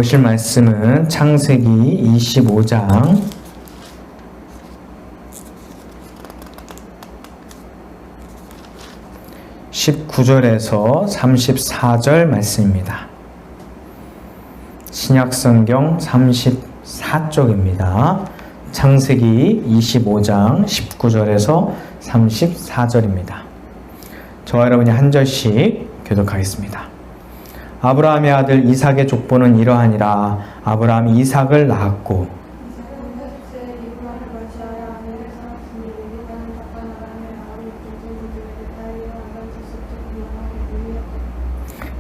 보실 말씀은 창세기 25장 19절에서 34절 말씀입니다. 신약성경 34쪽입니다. 창세기 25장 19절에서 34절입니다. 저와 여러분이 한 절씩 교독하겠습니다. 아브라함의 아들 이삭의 족보는 이러하니라. 아브라함이 이삭을 낳았고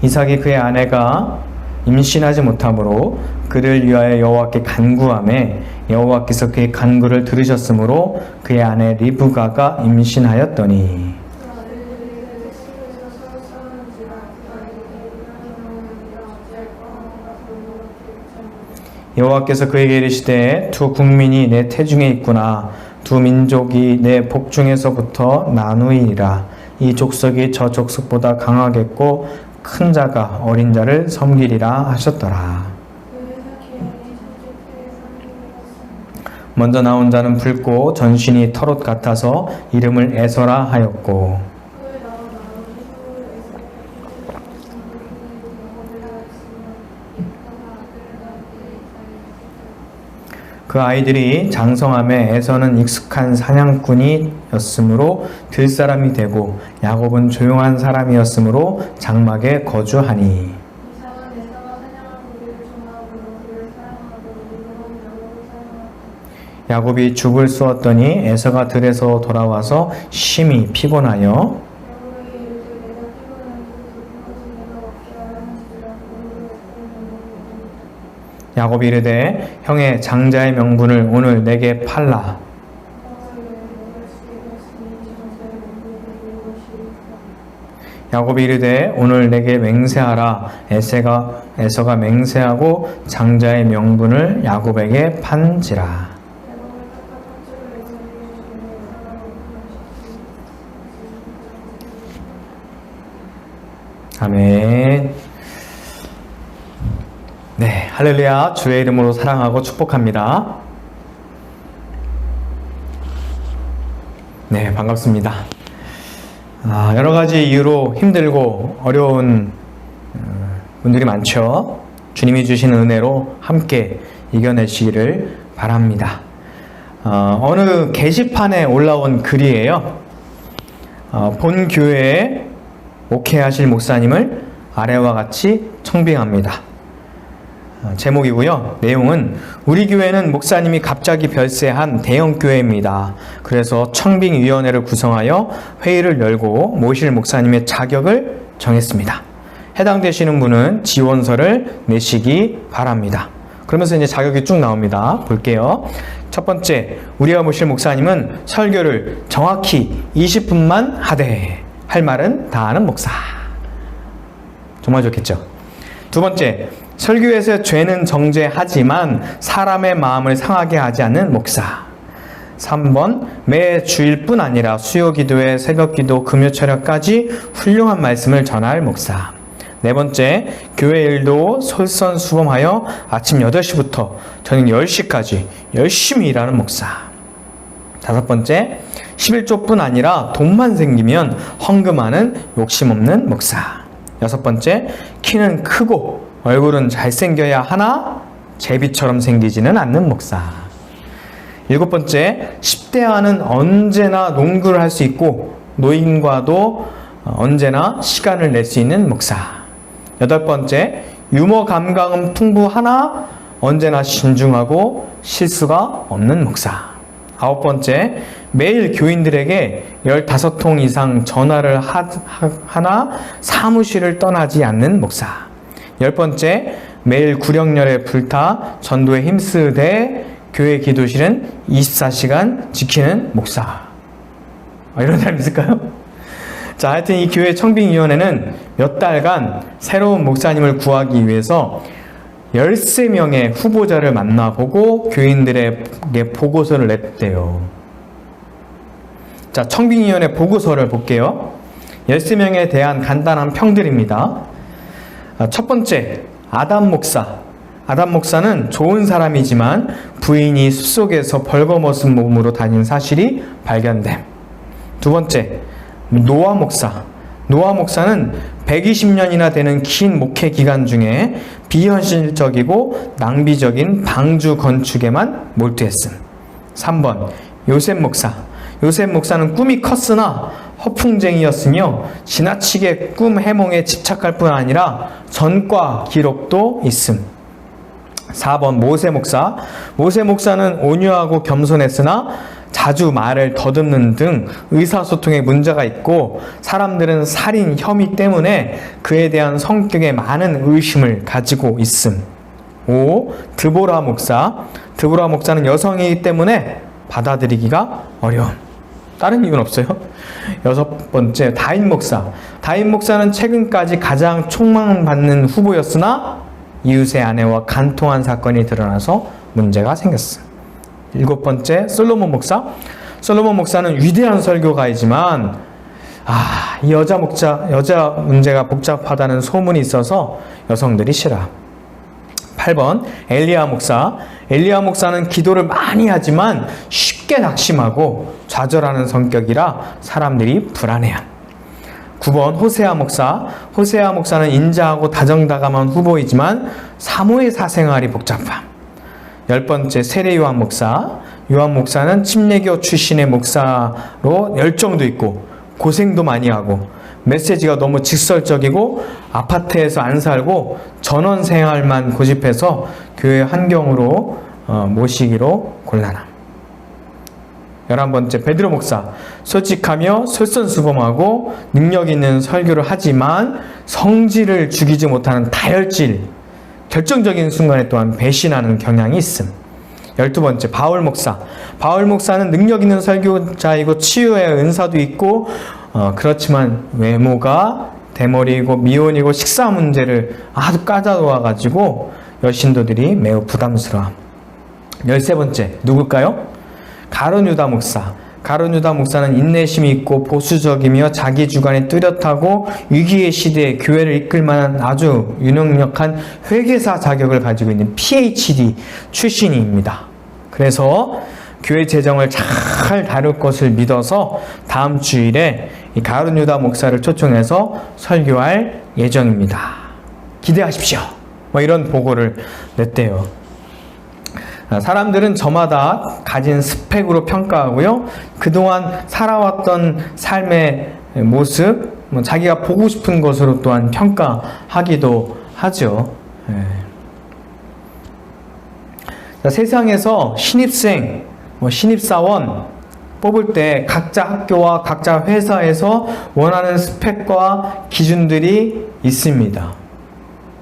이삭이 그의 아내가 임신하지 못하므로 그를 위하여 여호와께 간구하매 여호와께서 그의 간구를 들으셨으므로 그의 아내 리브가가 임신하였더니 여호와께서 그에게 이르시되 두 국민이 내 태중에 있구나. 두 민족이 내 복중에서부터 나누이리라. 이 족속이 저 족속보다 강하겠고 큰 자가 어린 자를 섬기리라 하셨더라. 먼저 나온 자는 붉고 전신이 털옷 같아서 이름을 에서라 하였고 그 아이들이 장성함에 에서는 익숙한 사냥꾼이었으므로 들사람이 되고 야곱은 조용한 사람이었으므로 장막에 거주하니 야곱이 죽을 쏘았더니 에서가 들에서 돌아와서 심히 피곤하여 야곱이 이르되 형의 장자의 명분을 오늘 내게 팔라. 야곱이 이르되 오늘 내게 맹세하라. 에서가 맹세하고 장자의 명분을 야곱에게 판지라. 아멘. 네, 할렐루야. 주의 이름으로 사랑하고 축복합니다. 네, 반갑습니다. 여러 가지 이유로 힘들고 어려운 분들이 많죠. 주님이 주시는 은혜로 함께 이겨내시기를 바랍니다. 어느 게시판에 올라온 글이에요. 본 교회에 목회하실 목사님을 아래와 같이 청빙합니다. 제목이고요. 내용은 우리 교회는 목사님이 갑자기 별세한 대형 교회입니다. 그래서 청빙위원회를 구성하여 회의를 열고 모실 목사님의 자격을 정했습니다. 해당되시는 분은 지원서를 내시기 바랍니다. 그러면서 이제 자격이 쭉 나옵니다. 볼게요. 첫 번째, 우리가 모실 목사님은 설교를 정확히 20분만 하되 할 말은 다 하는 목사. 정말 좋겠죠. 두 번째, 설교에서 죄는 정죄하지만 사람의 마음을 상하게 하지 않는 목사. 3번, 매 주일뿐 아니라 수요기도회, 새벽기도, 금요철야까지 훌륭한 말씀을 전할 목사. 네 번째, 교회 일도 솔선수범하여 아침 8시부터 저녁 10시까지 열심히 일하는 목사. 다섯 번째, 11조뿐 아니라 돈만 생기면 헌금하는 욕심 없는 목사. 여섯 번째, 키는 크고 얼굴은 잘생겨야 하나 제비처럼 생기지는 않는 목사. 일곱 번째, 10대와는 언제나 농구를 할 수 있고 노인과도 언제나 시간을 낼 수 있는 목사. 여덟 번째, 유머 감각은 풍부하나 언제나 신중하고 실수가 없는 목사. 아홉 번째, 매일 교인들에게 15통 이상 전화를 하나 사무실을 떠나지 않는 목사. 열 번째, 매일 구령열에 불타 전도에 힘쓰되 교회 기도실은 24시간 지키는 목사. 이런 사람 있을까요? 자, 하여튼 이 교회 청빙위원회는 몇 달간 새로운 목사님을 구하기 위해서 13명의 후보자를 만나보고 교인들에게 보고서를 냈대요. 자, 청빙위원회 보고서를 볼게요. 13명에 대한 간단한 평들입니다. 첫 번째, 아담 목사. 아담 목사는 좋은 사람이지만 부인이 숲속에서 벌거벗은 몸으로 다닌 사실이 발견됨. 두 번째, 노아 목사. 노아 목사는 120년이나 되는 긴 목회 기간 중에 비현실적이고 낭비적인 방주 건축에만 몰두했음. 3번, 요셉 목사. 요셉 목사는 꿈이 컸으나 허풍쟁이였으며 지나치게 꿈 해몽에 집착할 뿐 아니라 전과 기록도 있음. 4번, 모세 목사. 모세 목사는 온유하고 겸손했으나 자주 말을 더듬는 등 의사소통에 문제가 있고 사람들은 살인 혐의 때문에 그에 대한 성격에 많은 의심을 가지고 있음. 5. 드보라 목사. 드보라 목사는 여성이기 때문에 받아들이기가 어려움. 다른 이유는 없어요. 6번째, 다윗 목사. 다윗 목사는 최근까지 가장 촉망받는 후보였으나 이웃의 아내와 간통한 사건이 드러나서 문제가 생겼습니다. 7번째, 솔로몬 목사. 솔로몬 목사는 위대한 설교가이지만 이 여자 문제가 복잡하다는 소문이 있어서 여성들이 싫어. 8번, 엘리야 목사. 엘리야 목사는 기도를 많이 하지만 쉽게 낙심하고 좌절하는 성격이라 사람들이 불안해함. 9번, 호세아 목사. 호세아 목사는 인자하고 다정다감한 후보이지만 사모의 사생활이 복잡함. 10번째, 세례 요한 목사. 요한 목사는 침례교 출신의 목사로 열정도 있고 고생도 많이 하고 메시지가 너무 직설적이고 아파트에서 안 살고 전원 생활만 고집해서 교회 환경으로 모시기로 곤란함. 11번째, 베드로 목사. 솔직하며 솔선수범하고 능력 있는 설교를 하지만 성질을 죽이지 못하는 다혈질, 결정적인 순간에 또한 배신하는 경향이 있음. 12번째, 바울 목사. 바울 목사는 능력 있는 설교자이고 치유의 은사도 있고 그렇지만 외모가 대머리이고 미혼이고 식사 문제를 아주 까다로워가지고 여신도들이 매우 부담스러워. 13번째, 누굴까요? 가룟 유다 목사. 가룟 유다 목사는 인내심이 있고 보수적이며 자기 주관이 뚜렷하고 위기의 시대에 교회를 이끌 만한 아주 유능력한 회계사 자격을 가지고 있는 PhD 출신입니다. 그래서 교회 재정을 잘 다룰 것을 믿어서 다음 주일에 이 가룟 유다 목사를 초청해서 설교할 예정입니다. 기대하십시오. 이런 보고를 냈대요. 사람들은 저마다 가진 스펙으로 평가하고요. 그동안 살아왔던 삶의 모습, 자기가 보고 싶은 것으로 또한 평가하기도 하죠. 세상에서 신입생, 신입사원 뽑을 때 각자 학교와 각자 회사에서 원하는 스펙과 기준들이 있습니다.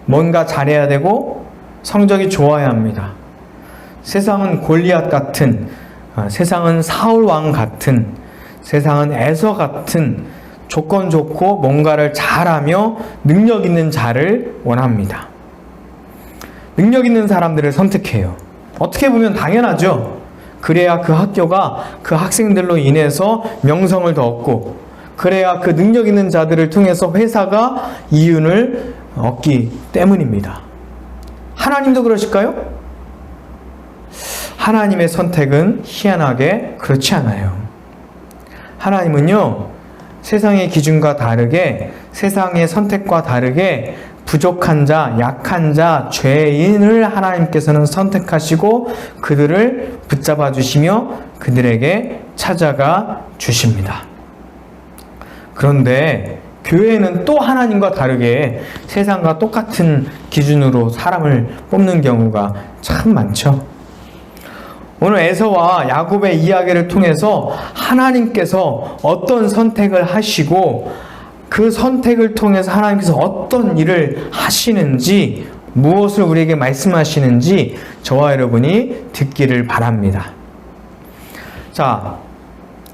뭔가 잘해야 되고 성적이 좋아야 합니다. 세상은 골리앗 같은, 세상은 사울 왕 같은, 세상은 에서 같은 조건 좋고 뭔가를 잘하며 능력 있는 자를 원합니다. 능력 있는 사람들을 선택해요. 어떻게 보면 당연하죠. 그래야 그 학교가 그 학생들로 인해서 명성을 더 얻고, 그래야 그 능력 있는 자들을 통해서 회사가 이윤을 얻기 때문입니다. 하나님도 그러실까요? 하나님의 선택은 희한하게 그렇지 않아요. 하나님은요, 세상의 기준과 다르게, 세상의 선택과 다르게 부족한 자, 약한 자, 죄인을 하나님께서는 선택하시고 그들을 붙잡아 주시며 그들에게 찾아가 주십니다. 그런데 교회는 또 하나님과 다르게 세상과 똑같은 기준으로 사람을 뽑는 경우가 참 많죠. 오늘 에서와 야곱의 이야기를 통해서 하나님께서 어떤 선택을 하시고 그 선택을 통해서 하나님께서 어떤 일을 하시는지, 무엇을 우리에게 말씀하시는지 저와 여러분이 듣기를 바랍니다. 자,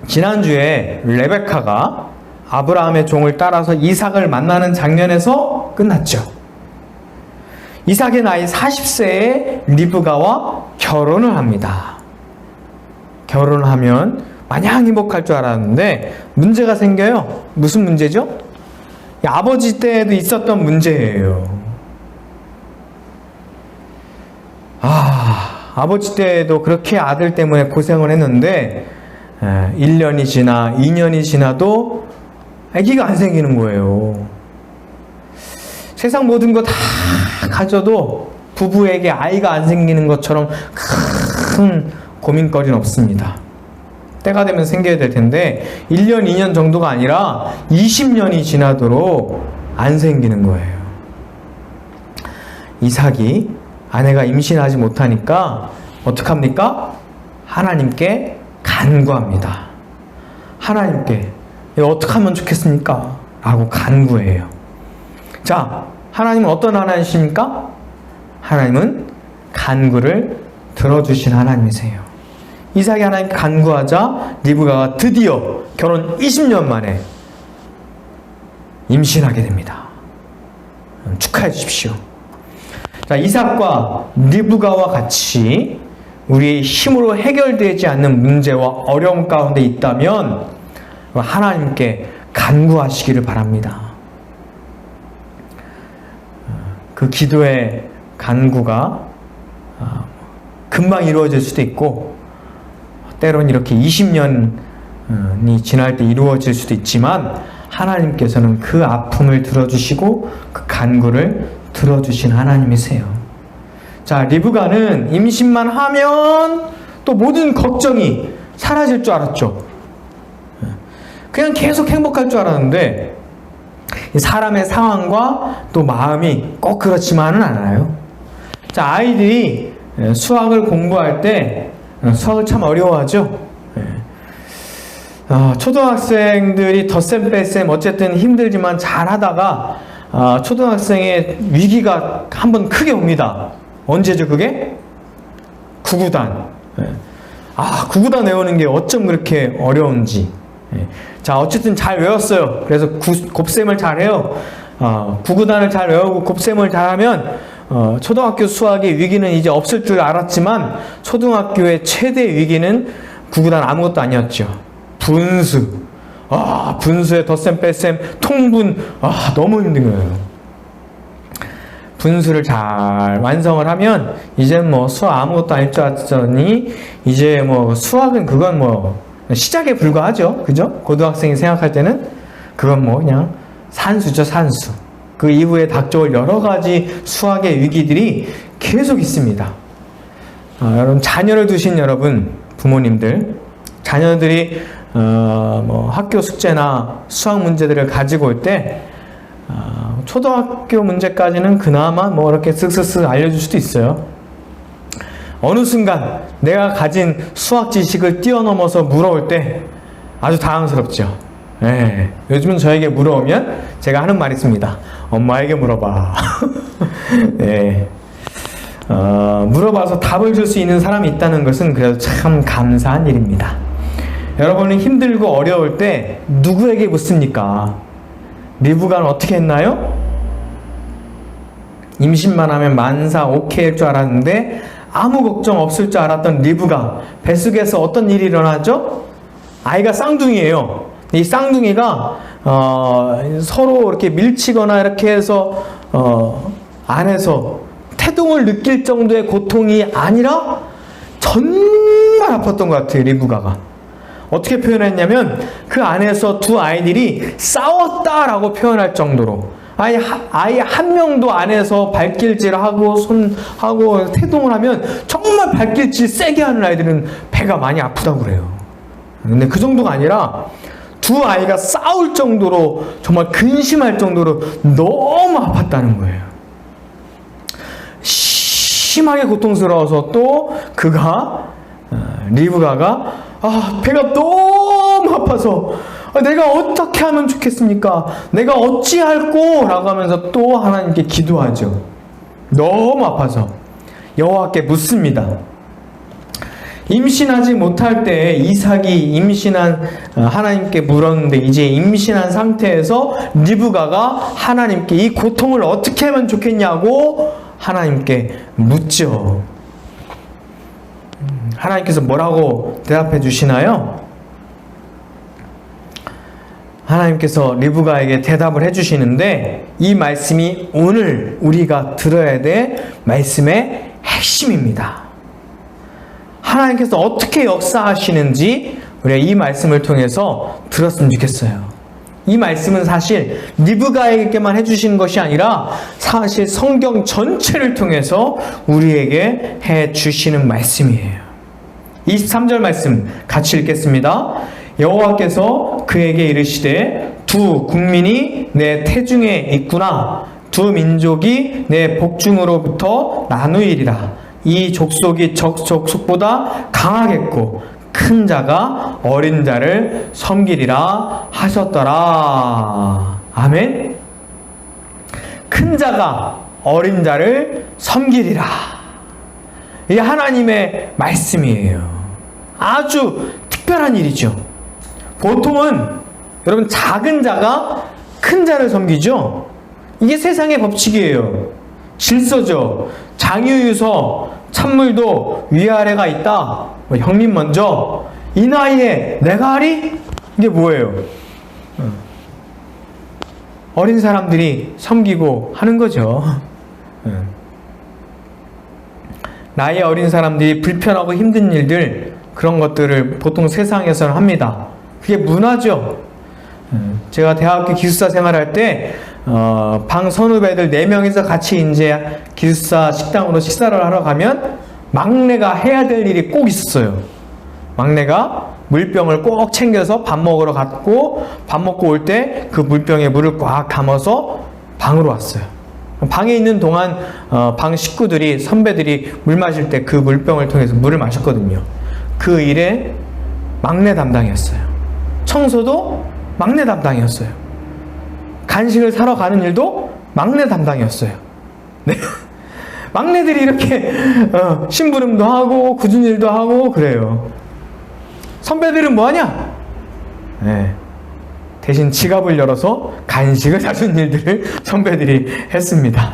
지난주에 레베카가 아브라함의 종을 따라서 이삭을 만나는 장면에서 끝났죠. 이삭의 나이 40세에 리브가와 결혼을 합니다. 결혼을 하면 마냥 행복할 줄 알았는데 문제가 생겨요. 무슨 문제죠? 아버지 때에도 있었던 문제예요. 아버지 때도 그렇게 아들 때문에 고생을 했는데 1년이 지나 2년이 지나도 아기가 안 생기는 거예요. 세상 모든 거 다 가져도 부부에게 아이가 안 생기는 것처럼 큰 고민거리는 없습니다. 때가 되면 생겨야 될 텐데 1년, 2년 정도가 아니라 20년이 지나도록 안 생기는 거예요. 이삭이 아내가 임신하지 못하니까 어떡합니까? 하나님께 간구합니다. 하나님께 이거 어떻게 하면 좋겠습니까? 라고 간구해요. 자, 하나님은 어떤 하나님이십니까? 하나님은 간구를 들어주신 하나님이세요. 이삭이 하나님께 간구하자 리브가가 드디어 결혼 20년 만에 임신하게 됩니다. 축하해 주십시오. 자, 이삭과 리브가와 같이 우리의 힘으로 해결되지 않는 문제와 어려움 가운데 있다면 하나님께 간구하시기를 바랍니다. 그 기도의 간구가 금방 이루어질 수도 있고 때론 이렇게 20년이 지날 때 이루어질 수도 있지만 하나님께서는 그 아픔을 들어주시고 그 간구를 들어주신 하나님이세요. 자, 리브가는 임신만 하면 또 모든 걱정이 사라질 줄 알았죠. 그냥 계속 행복할 줄 알았는데 사람의 상황과 또 마음이 꼭 그렇지만은 않아요. 자, 아이들이 수학을 공부할 때 수학을 참 어려워하죠. 초등학생들이 덧셈 뺄셈 어쨌든 힘들지만 잘하다가 초등학생의 위기가 한번 크게 옵니다. 언제죠 그게? 구구단. 구구단 외우는 게 어쩜 그렇게 어려운지. 자, 어쨌든 잘 외웠어요. 그래서 곱셈을 잘해요. 구구단을 잘 외우고 곱셈을 잘하면 초등학교 수학의 위기는 이제 없을 줄 알았지만 초등학교의 최대 위기는 구구단 아무것도 아니었죠. 분수. 분수에 덧셈 뺄셈 통분. 너무 힘든 거예요. 분수를 잘 완성을 하면 이제는 뭐 수학 아무것도 아닐 줄 알았더니 이제 뭐 수학은 그건 뭐 시작에 불과하죠. 그죠? 고등학생이 생각할 때는 그건 뭐 그냥 산수죠, 산수. 그 이후에 닥쳐올 여러 가지 수학의 위기들이 계속 있습니다. 여러분, 자녀를 두신 여러분, 부모님들, 자녀들이 뭐 학교 숙제나 수학 문제들을 가지고 올 때 초등학교 문제까지는 그나마 뭐 이렇게 쓱쓱쓱 알려줄 수도 있어요. 어느 순간 내가 가진 수학 지식을 뛰어넘어서 물어올 때 아주 당황스럽죠. 요즘은 저에게 물어오면 제가 하는 말이 있습니다. 엄마에게 물어봐. 물어봐서 답을 줄 수 있는 사람이 있다는 것은 그래도 참 감사한 일입니다. 여러분은 힘들고 어려울 때 누구에게 묻습니까? 리브가는 어떻게 했나요? 임신만 하면 만사 오케이일 줄 알았는데 아무 걱정 없을 줄 알았던 리브가 뱃속에서 어떤 일이 일어나죠? 아이가 쌍둥이에요. 이 쌍둥이가 서로 이렇게 밀치거나 이렇게 해서 안에서 태동을 느낄 정도의 고통이 아니라 정말 아팠던 것 같아요. 리브가가. 어떻게 표현했냐면 그 안에서 두 아이들이 싸웠다라고 표현할 정도로 아이 한 명도 안에서 발길질하고 손하고 태동을 하면 정말 발길질 세게 하는 아이들은 배가 많이 아프다고 그래요. 근데 그 정도가 아니라 두 아이가 싸울 정도로 정말 근심할 정도로 너무 아팠다는 거예요. 심하게 고통스러워서 또 리브가가 배가 너무 아파서 내가 어떻게 하면 좋겠습니까? 내가 어찌할꼬? 라고 하면서 또 하나님께 기도하죠. 너무 아파서 여호와께 묻습니다. 임신하지 못할 때 이삭이 하나님께 물었는데 이제 임신한 상태에서 리브가가 하나님께 이 고통을 어떻게 하면 좋겠냐고 하나님께 묻죠. 하나님께서 뭐라고 대답해 주시나요? 하나님께서 리브가에게 대답을 해주시는데 이 말씀이 오늘 우리가 들어야 될 말씀의 핵심입니다. 하나님께서 어떻게 역사하시는지 우리가 이 말씀을 통해서 들었으면 좋겠어요. 이 말씀은 사실 리브가에게만 해주신 것이 아니라 사실 성경 전체를 통해서 우리에게 해주시는 말씀이에요. 23절 말씀 같이 읽겠습니다. 여호와께서 그에게 이르시되 두 국민이 내 태중에 있구나. 두 민족이 내 복중으로부터 나누이리라. 이 족속이 적 족속보다 강하겠고 큰 자가 어린 자를 섬기리라 하셨더라. 아멘. 큰 자가 어린 자를 섬기리라. 이게 하나님의 말씀이에요. 아주 특별한 일이죠. 보통은 여러분 작은 자가 큰 자를 섬기죠. 이게 세상의 법칙이에요. 질서죠. 장유유서 찬물도 위아래가 있다. 형님 먼저 이 나이에 내가 하리? 이게 뭐예요? 어린 사람들이 섬기고 하는 거죠. 나이 어린 사람들이 불편하고 힘든 일들, 그런 것들을 보통 세상에서는 합니다. 그게 문화죠. 제가 대학교 기숙사 생활할 때 방 선후배들 4명이서 같이 이제 기숙사 식당으로 식사를 하러 가면 막내가 해야 될 일이 꼭 있었어요. 막내가 물병을 꼭 챙겨서 밥 먹으러 갔고, 밥 먹고 올 때 그 물병에 물을 꽉 담아서 방으로 왔어요. 방에 있는 동안 방 식구들이, 선배들이 물 마실 때 그 물병을 통해서 물을 마셨거든요. 그 일에 막내 담당이었어요. 청소도 막내 담당이었어요. 간식을 사러 가는 일도 막내 담당이었어요. 네. 막내들이 이렇게 심부름도 하고 굳은 일도 하고 그래요. 선배들은 뭐하냐? 네. 대신 지갑을 열어서 간식을 사준 일들을 선배들이 했습니다.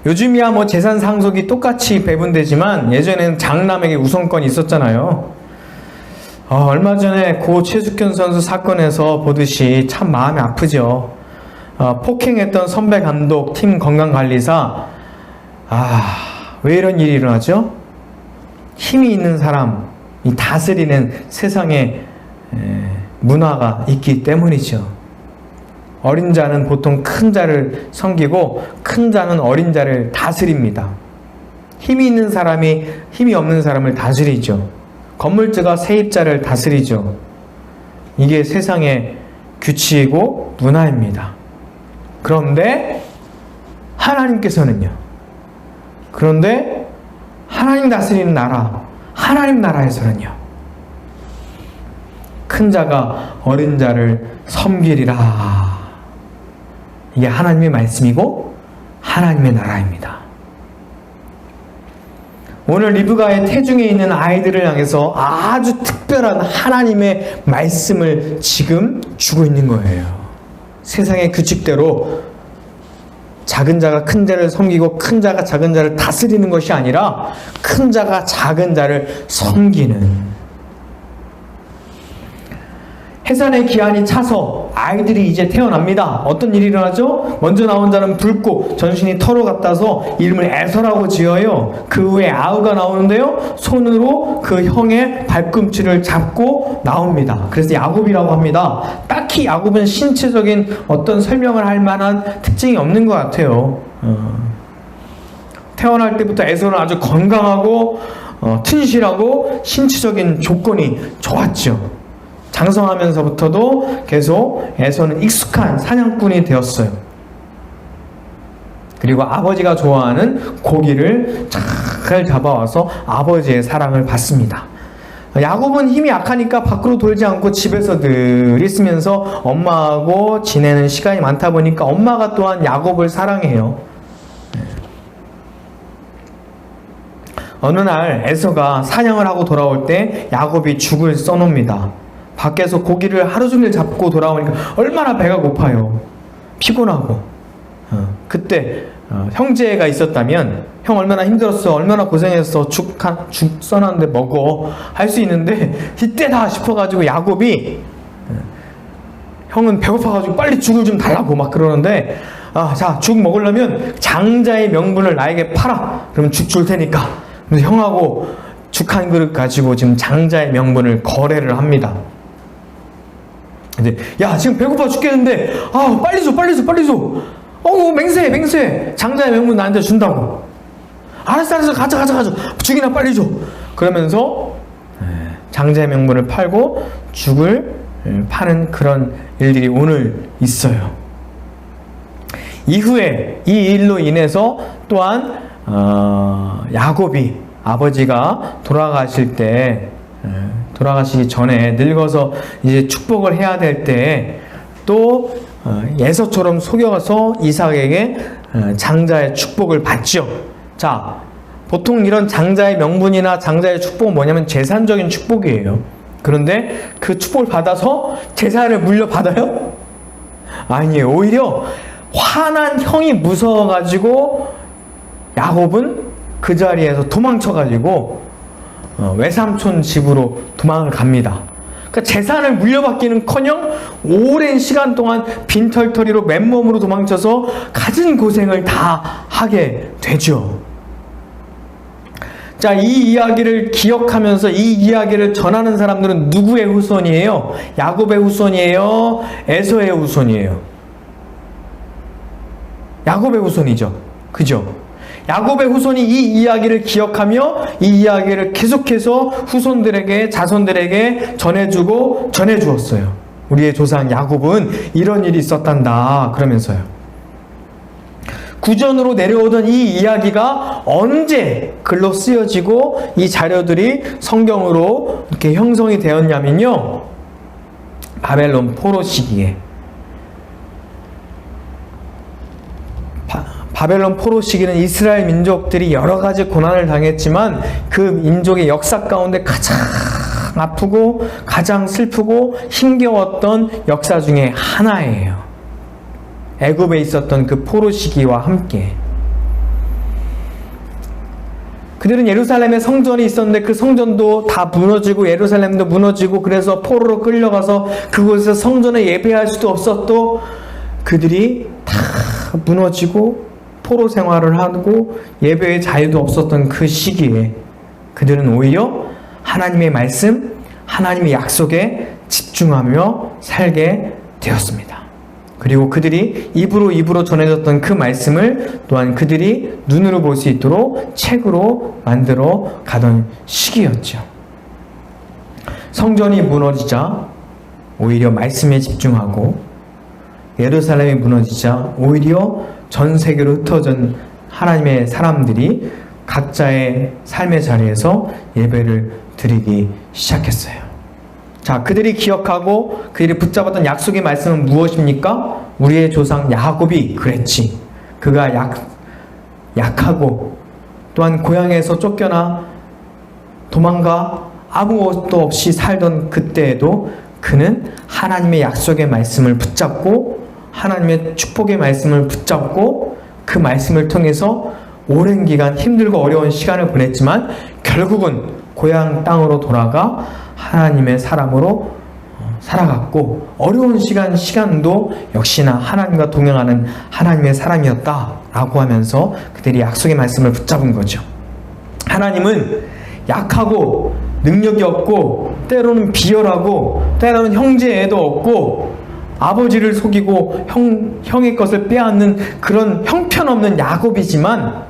요즘이야 뭐 재산 상속이 똑같이 배분되지만 예전에는 장남에게 우선권이 있었잖아요. 얼마 전에 고 최숙현 선수 사건에서 보듯이 참 마음이 아프죠. 폭행했던 선배 감독, 팀 건강관리사, 왜 이런 일이 일어나죠? 힘이 있는 사람이 다스리는 세상의 문화가 있기 때문이죠. 어린 자는 보통 큰 자를 섬기고 큰 자는 어린 자를 다스립니다. 힘이 있는 사람이 힘이 없는 사람을 다스리죠. 건물주가 세입자를 다스리죠. 이게 세상의 규칙이고 문화입니다. 그런데 하나님께서는요. 그런데 하나님 다스리는 나라, 하나님 나라에서는요. 큰 자가 어린 자를 섬기리라. 이게 하나님의 말씀이고 하나님의 나라입니다. 오늘 리브가의 태중에 있는 아이들을 향해서 아주 특별한 하나님의 말씀을 지금 주고 있는 거예요. 세상의 규칙대로 작은 자가 큰 자를 섬기고 큰 자가 작은 자를 다스리는 것이 아니라 큰 자가 작은 자를 섬기는, 해산의 기한이 차서 아이들이 이제 태어납니다. 어떤 일이 일어나죠? 먼저 나온 자는 붉고 전신이 털어 같아서 이름을 에서라고 지어요. 그 후에 아우가 나오는데요, 손으로 그 형의 발꿈치를 잡고 나옵니다. 그래서 야곱이라고 합니다. 딱히 야곱은 신체적인 어떤 설명을 할 만한 특징이 없는 것 같아요. 태어날 때부터 에서는 아주 건강하고 튼실하고 신체적인 조건이 좋았죠. 장성하면서부터도 계속 에서는 익숙한 사냥꾼이 되었어요. 그리고 아버지가 좋아하는 고기를 잘 잡아와서 아버지의 사랑을 받습니다. 야곱은 힘이 약하니까 밖으로 돌지 않고 집에서 늘 있으면서 엄마하고 지내는 시간이 많다 보니까 엄마가 또한 야곱을 사랑해요. 어느 날 에서가 사냥을 하고 돌아올 때 야곱이 죽을 써놉니다. 밖에서 고기를 하루 종일 잡고 돌아오니까 얼마나 배가 고파요. 피곤하고. 그때 형제가 있었다면 형 얼마나 힘들었어, 얼마나 고생했어, 죽 써놨는데 먹어 할 수 있는데 이때다 싶어가지고 야곱이 형은 배고파가지고 빨리 죽을 좀 달라고 막 그러는데 자, 죽 먹으려면 장자의 명분을 나에게 팔아. 그러면 죽 줄 테니까. 그래서 형하고 죽 한 그릇 가지고 지금 장자의 명분을 거래를 합니다. 근데 야, 지금 배고파 죽겠는데 빨리 줘. 맹세. 장자의 명분 나한테 준다고. 알았어. 가져. 죽이나 빨리 줘. 그러면서 장자의 명분을 팔고 죽을 파는 그런 일들이 오늘 있어요. 이후에 이 일로 인해서 또한 야곱이 아버지가 돌아가시기 전에 늙어서 이제 축복을 해야 될 때 또 에서처럼 속여서 이삭에게 장자의 축복을 받죠. 자, 보통 이런 장자의 명분이나 장자의 축복은 뭐냐면 재산적인 축복이에요. 그런데 그 축복을 받아서 재산을 물려받아요? 아니에요. 오히려 화난 형이 무서워가지고 야곱은 그 자리에서 도망쳐가지고 외삼촌 집으로 도망을 갑니다. 그러니까 재산을 물려받기는커녕 오랜 시간 동안 빈털터리로 맨몸으로 도망쳐서 갖은 고생을 다 하게 되죠. 자, 이 이야기를 기억하면서 이 이야기를 전하는 사람들은 누구의 후손이에요? 야곱의 후손이에요? 에서의 후손이에요? 야곱의 후손이죠. 그죠? 야곱의 후손이 이 이야기를 기억하며 이 이야기를 계속해서 후손들에게, 자손들에게 전해주었어요. 우리의 조상 야곱은 이런 일이 있었단다 그러면서요. 구전으로 내려오던 이 이야기가 언제 글로 쓰여지고 이 자료들이 성경으로 이렇게 형성이 되었냐면요, 바벨론 포로 시기에. 바벨론 포로 시기는 이스라엘 민족들이 여러 가지 고난을 당했지만 그 민족의 역사 가운데 가장 아프고 가장 슬프고 힘겨웠던 역사 중에 하나예요. 애굽에 있었던 그 포로 시기와 함께 그들은 예루살렘에 성전이 있었는데 그 성전도 다 무너지고 예루살렘도 무너지고 그래서 포로로 끌려가서 그곳에서 성전에 예배할 수도 없었고 그들이 다 무너지고 포로 생활을 하고 예배의 자유도 없었던 그 시기에 그들은 오히려 하나님의 말씀, 하나님의 약속에 집중하며 살게 되었습니다. 그리고 그들이 입으로 전해졌던 그 말씀을 또한 그들이 눈으로 볼 수 있도록 책으로 만들어 가던 시기였죠. 성전이 무너지자 오히려 말씀에 집중하고 예루살렘이 무너지자 오히려 전 세계로 흩어진 하나님의 사람들이 각자의 삶의 자리에서 예배를 드리기 시작했어요. 자, 그들이 기억하고 그들이 붙잡았던 약속의 말씀은 무엇입니까? 우리의 조상 야곱이 그랬지. 그가 약하고 또한 고향에서 쫓겨나 도망가 아무것도 없이 살던 그때에도 그는 하나님의 약속의 말씀을 붙잡고 하나님의 축복의 말씀을 붙잡고 그 말씀을 통해서 오랜 기간 힘들고 어려운 시간을 보냈지만 결국은 고향 땅으로 돌아가 하나님의 사람으로 살아갔고 어려운 시간도 역시나 하나님과 동행하는 하나님의 사람이었다라고 하면서 그들이 약속의 말씀을 붙잡은 거죠. 하나님은 약하고 능력이 없고 때로는 비열하고 때로는 형제애도 없고 아버지를 속이고 형의 것을 빼앗는 그런 형편없는 야곱이지만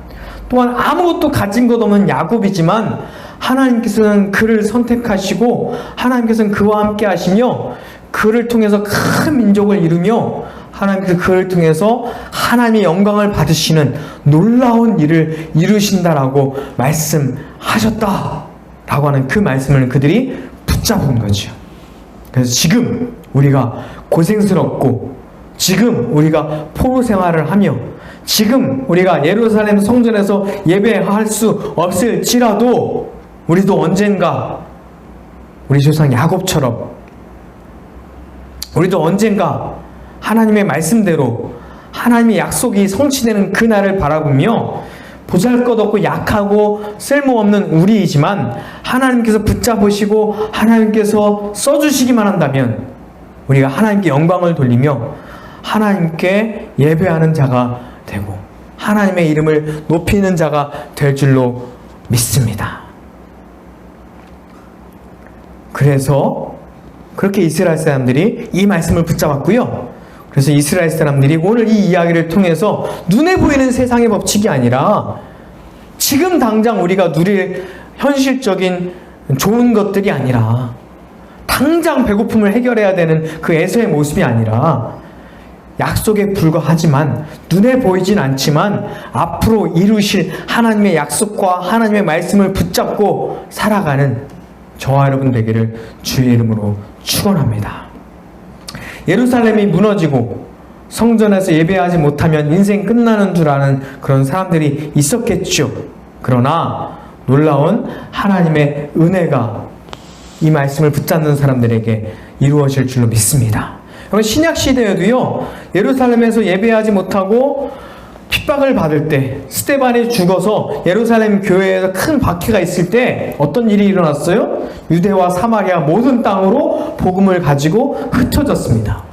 또한 아무것도 가진 것 없는 야곱이지만 하나님께서는 그를 선택하시고 하나님께서는 그와 함께 하시며 그를 통해서 큰 민족을 이루며 하나님께서 그를 통해서 하나님의 영광을 받으시는 놀라운 일을 이루신다라고 말씀하셨다라고 하는 그 말씀을 그들이 붙잡은 거죠. 그래서 지금 우리가 고생스럽고 지금 우리가 포로 생활을 하며 지금 우리가 예루살렘 성전에서 예배할 수 없을지라도 우리도 언젠가 우리 조상 야곱처럼 우리도 언젠가 하나님의 말씀대로 하나님의 약속이 성취되는 그날을 바라보며 보잘것없고 약하고 쓸모없는 우리이지만 하나님께서 붙잡으시고 하나님께서 써주시기만 한다면 우리가 하나님께 영광을 돌리며 하나님께 예배하는 자가 되고 하나님의 이름을 높이는 자가 될 줄로 믿습니다. 그래서 그렇게 이스라엘 사람들이 이 말씀을 붙잡았고요. 그래서 이스라엘 사람들이 오늘 이 이야기를 통해서 눈에 보이는 세상의 법칙이 아니라 지금 당장 우리가 누릴 현실적인 좋은 것들이 아니라 당장 배고픔을 해결해야 되는 그 에서의 모습이 아니라 약속에 불과하지만 눈에 보이진 않지만 앞으로 이루실 하나님의 약속과 하나님의 말씀을 붙잡고 살아가는 저와 여러분 되기를 주의 이름으로 축원합니다. 예루살렘이 무너지고 성전에서 예배하지 못하면 인생 끝나는 줄 아는 그런 사람들이 있었겠죠. 그러나 놀라운 하나님의 은혜가 이 말씀을 붙잡는 사람들에게 이루어질 줄로 믿습니다. 신약 시대에도요, 예루살렘에서 예배하지 못하고 핍박을 받을 때, 스데반이 죽어서 예루살렘 교회에서 큰 박해가 있을 때 어떤 일이 일어났어요? 유대와 사마리아 모든 땅으로 복음을 가지고 흩어졌습니다.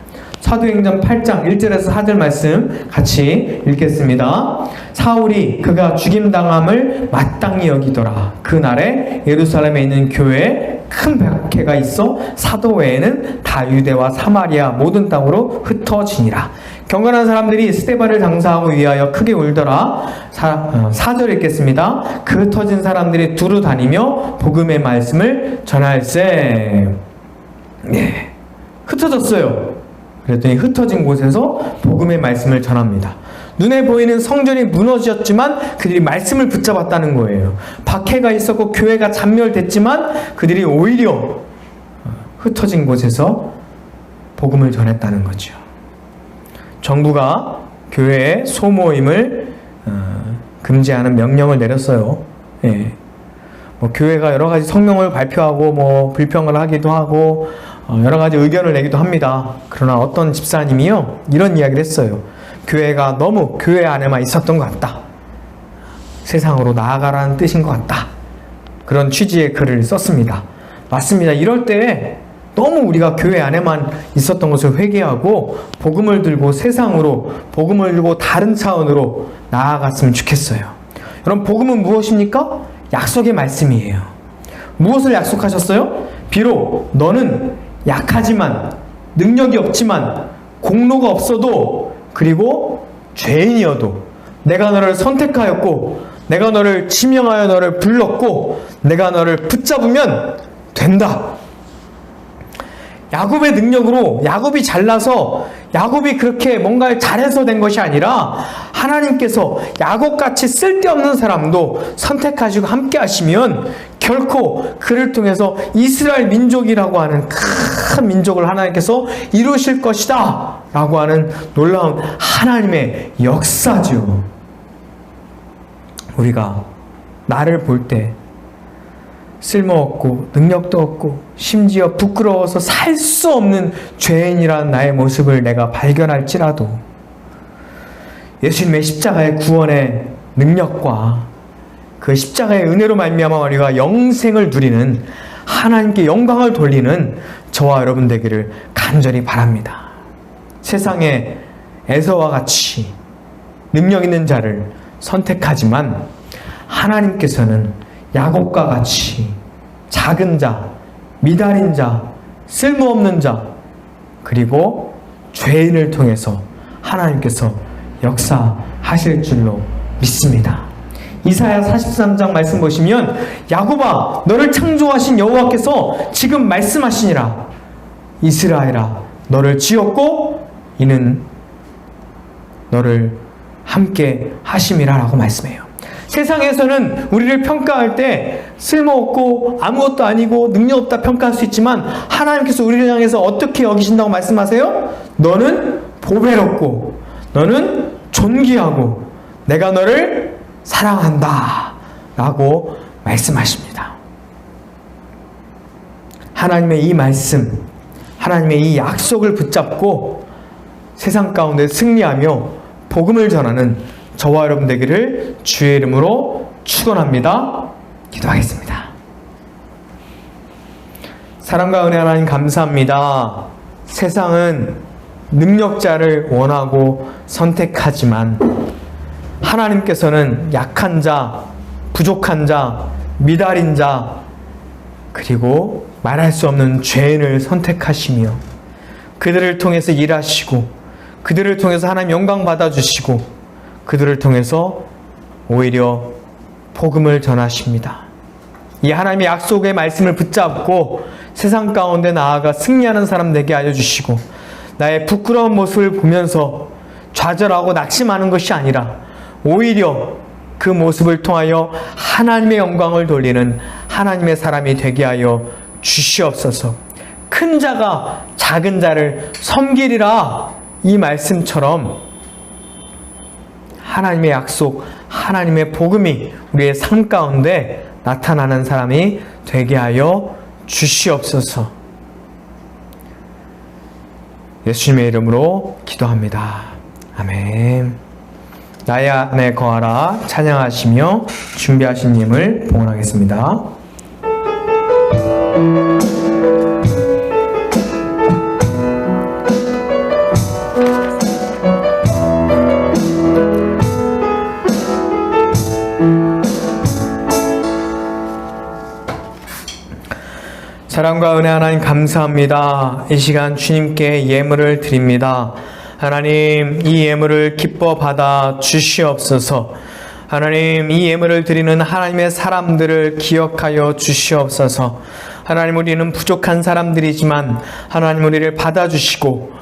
사도행전 8장 1절에서 4절 말씀 같이 읽겠습니다. 사울이 그가 죽임당함을 마땅히 여기더라. 그날에 예루살렘에 있는 교회에 큰 박해가 있어 사도 외에는 다 유대와 사마리아 모든 땅으로 흩어지니라. 경건한 사람들이 스데반을 장사하고 위하여 크게 울더라. 4절 읽겠습니다. 그 흩어진 사람들이 두루 다니며 복음의 말씀을 전할세. 네, 흩어졌어요. 그랬더니 흩어진 곳에서 복음의 말씀을 전합니다. 눈에 보이는 성전이 무너졌지만 그들이 말씀을 붙잡았다는 거예요. 박해가 있었고 교회가 잔멸됐지만 그들이 오히려 흩어진 곳에서 복음을 전했다는 거죠. 정부가 교회의 소모임을 금지하는 명령을 내렸어요. 예. 교회가 여러 가지 성명을 발표하고 불평을 하기도 하고 여러 가지 의견을 내기도 합니다. 그러나 어떤 집사님이요, 이런 이야기를 했어요. 교회가 너무 교회 안에만 있었던 것 같다. 세상으로 나아가라는 뜻인 것 같다. 그런 취지의 글을 썼습니다. 맞습니다. 이럴 때 너무 우리가 교회 안에만 있었던 것을 회개하고 복음을 들고 세상으로, 복음을 들고 다른 차원으로 나아갔으면 좋겠어요. 여러분, 복음은 무엇입니까? 약속의 말씀이에요. 무엇을 약속하셨어요? 비록 너는 약하지만, 능력이 없지만, 공로가 없어도, 그리고 죄인이어도 내가 너를 선택하였고 내가 너를 지명하여 너를 불렀고 내가 너를 붙잡으면 된다. 야곱의 능력으로, 야곱이 잘나서 야곱이 그렇게 뭔가를 잘해서 된 것이 아니라 하나님께서 야곱같이 쓸데없는 사람도 선택하시고 함께 하시면 결코 그를 통해서 이스라엘 민족이라고 하는 큰 민족을 하나님께서 이루실 것이다 라고 하는 놀라운 하나님의 역사죠. 우리가 나를 볼 때 쓸모없고 능력도 없고 심지어 부끄러워서 살 수 없는 죄인이란 나의 모습을 내가 발견할지라도 예수님의 십자가의 구원의 능력과 그 십자가의 은혜로 말미암아 우리가 영생을 누리는, 하나님께 영광을 돌리는 저와 여러분 되기를 간절히 바랍니다. 세상에 에서와 같이 능력 있는 자를 선택하지만 하나님께서는 야곱과 같이 작은 자, 미달인 자, 쓸모없는 자, 그리고 죄인을 통해서 하나님께서 역사하실 줄로 믿습니다. 이사야 43장 말씀 보시면 야곱아, 너를 창조하신 여호와께서 지금 말씀하시니라. 이스라엘아, 너를 지었고 이는 너를 함께 하심이라 라고 말씀해요. 세상에서는 우리를 평가할 때 쓸모없고 아무것도 아니고 능력없다 평가할 수 있지만 하나님께서 우리를 향해서 어떻게 여기신다고 말씀하세요? 너는 보배롭고 너는 존귀하고 내가 너를 사랑한다 라고 말씀하십니다. 하나님의 이 말씀, 하나님의 이 약속을 붙잡고 세상 가운데 승리하며 복음을 전하는 저와 여러분 되기를 주의 이름으로 축원합니다. 기도하겠습니다. 사랑과 은혜 하나님 감사합니다. 세상은 능력자를 원하고 선택하지만 하나님께서는 약한 자, 부족한 자, 미달인 자, 그리고 말할 수 없는 죄인을 선택하시며 그들을 통해서 일하시고 그들을 통해서 하나님 영광 받아주시고 그들을 통해서 오히려 복음을 전하십니다. 이 하나님의 약속의 말씀을 붙잡고 세상 가운데 나아가 승리하는 사람 되게 하여 주시고 나의 부끄러운 모습을 보면서 좌절하고 낙심하는 것이 아니라 오히려 그 모습을 통하여 하나님의 영광을 돌리는 하나님의 사람이 되게 하여 주시옵소서. 큰 자가 작은 자를 섬기리라, 이 말씀처럼 하나님의 약속, 하나님의 복음이 우리의 삶 가운데 나타나는 사람이 되게 하여 주시옵소서. 예수님의 이름으로 기도합니다. 아멘. 나의 안에 거하라 찬양하시며 준비하신 님을 봉헌하겠습니다. 사랑과 은혜 하나님 감사합니다. 이 시간 주님께 예물을 드립니다. 하나님, 이 예물을 기뻐 받아 주시옵소서. 하나님, 이 예물을 드리는 하나님의 사람들을 기억하여 주시옵소서. 하나님, 우리는 부족한 사람들이지만 하나님 우리를 받아주시고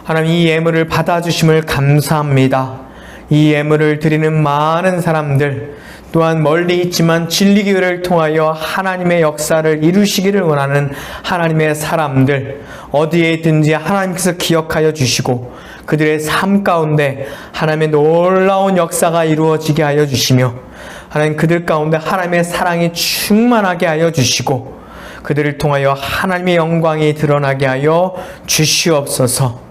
하나님 이 예물을 받아주심을 감사합니다. 이 예물을 드리는 많은 사람들, 또한 멀리 있지만 진리교회를 통하여 하나님의 역사를 이루시기를 원하는 하나님의 사람들, 어디에 있든지 하나님께서 기억하여 주시고 그들의 삶 가운데 하나님의 놀라운 역사가 이루어지게 하여 주시며 하나님 그들 가운데 하나님의 사랑이 충만하게 하여 주시고 그들을 통하여 하나님의 영광이 드러나게 하여 주시옵소서.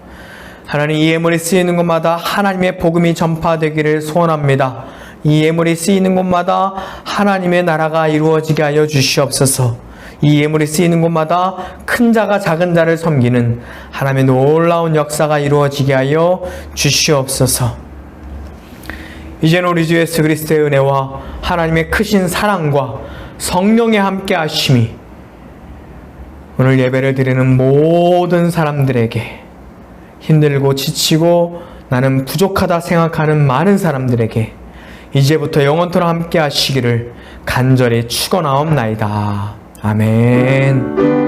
하나님, 이 예물이 쓰이는 곳마다 하나님의 복음이 전파되기를 소원합니다. 이 예물이 쓰이는 곳마다 하나님의 나라가 이루어지게 하여 주시옵소서. 이 예물이 쓰이는 곳마다 큰 자가 작은 자를 섬기는 하나님의 놀라운 역사가 이루어지게 하여 주시옵소서. 이제는 우리 주 예수 그리스도의 은혜와 하나님의 크신 사랑과 성령의 함께 하심이 오늘 예배를 드리는 모든 사람들에게, 힘들고 지치고 나는 부족하다 생각하는 많은 사람들에게 이제부터 영원토록 함께 하시기를 간절히 축원하옵나이다. 아멘.